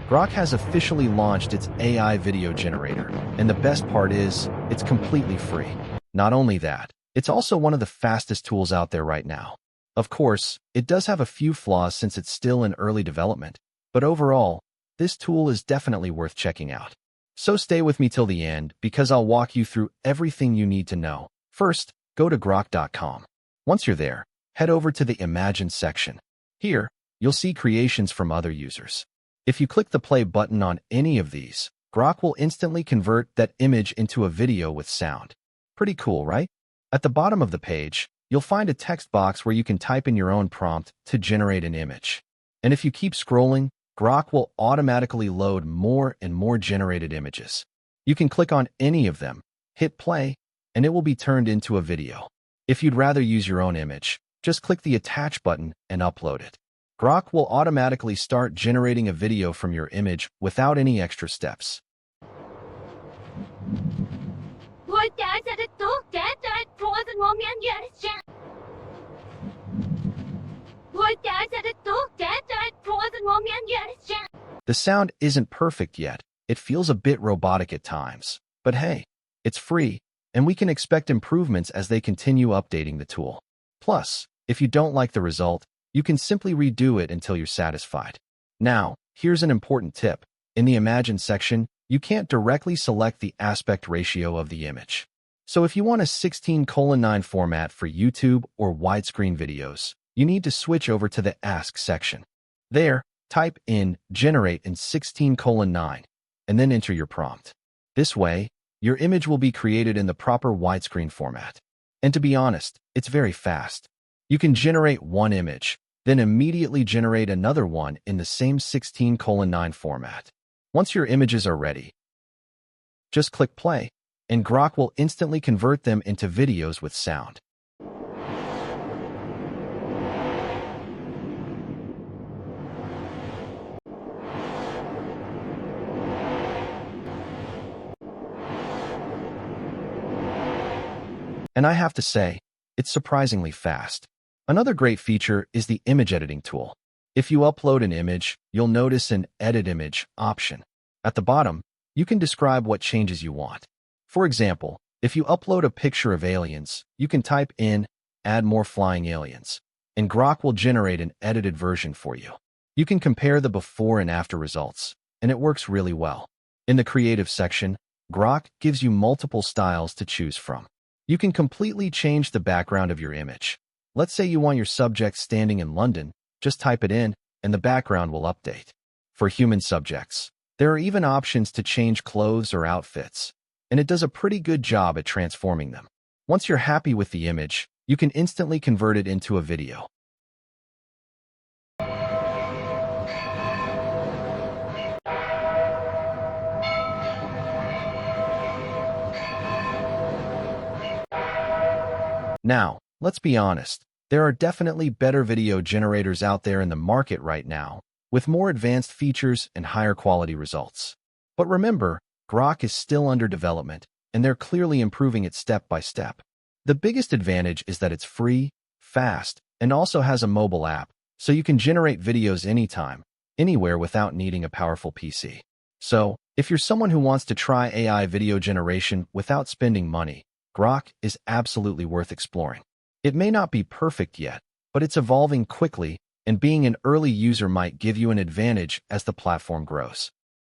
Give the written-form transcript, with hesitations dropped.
Grok has officially launched its AI video generator, and the best part is, it's completely free. Not only that, it's also one of the fastest tools out there right now. Of course, it does have a few flaws since it's still in early development, but overall, this tool is definitely worth checking out. So stay with me till the end, because I'll walk you through everything you need to know. First, go to grok.com. Once you're there, head over to the Imagine section. Here, you'll see creations from other users. If you click the play button on any of these, Grok will instantly convert that image into a video with sound. Pretty cool, right? At the bottom of the page, you'll find a text box where you can type in your own prompt to generate an image. And if you keep scrolling, Grok will automatically load more and more generated images. You can click on any of them, hit play, and it will be turned into a video. If you'd rather use your own image, just click the Attach button and upload it. Grok will automatically start generating a video from your image without any extra steps. The sound isn't perfect yet. It feels a bit robotic at times. But hey, it's free, and we can expect improvements as they continue updating the tool. Plus, if you don't like the result, you can simply redo it until you're satisfied. Now, here's an important tip. In the Imagine section, you can't directly select the aspect ratio of the image. So if you want a 16:9 format for YouTube or widescreen videos, you need to switch over to the Ask section. There, type in Generate in 16:9 and then enter your prompt. This way, your image will be created in the proper widescreen format. And to be honest, it's very fast. You can generate one image, then immediately generate another one in the same 16:9 format. Once your images are ready, just click play, and Grok will instantly convert them into videos with sound. And I have to say, it's surprisingly fast. Another great feature is the image editing tool. If you upload an image, you'll notice an Edit Image option. At the bottom, you can describe what changes you want. For example, if you upload a picture of aliens, you can type in Add more flying aliens, and Grok will generate an edited version for you. You can compare the before and after results, and it works really well. In the Creative section, Grok gives you multiple styles to choose from. You can completely change the background of your image. Let's say you want your subject standing in London, just type it in, and the background will update. For human subjects, there are even options to change clothes or outfits, and it does a pretty good job at transforming them. Once you're happy with the image, you can instantly convert it into a video. Now, let's be honest, there are definitely better video generators out there in the market right now, with more advanced features and higher quality results. But remember, Grok is still under development, and they're clearly improving it step by step. The biggest advantage is that it's free, fast, and also has a mobile app, so you can generate videos anytime, anywhere without needing a powerful PC. So, if you're someone who wants to try AI video generation without spending money, Grok is absolutely worth exploring. It may not be perfect yet, but it's evolving quickly, and being an early user might give you an advantage as the platform grows.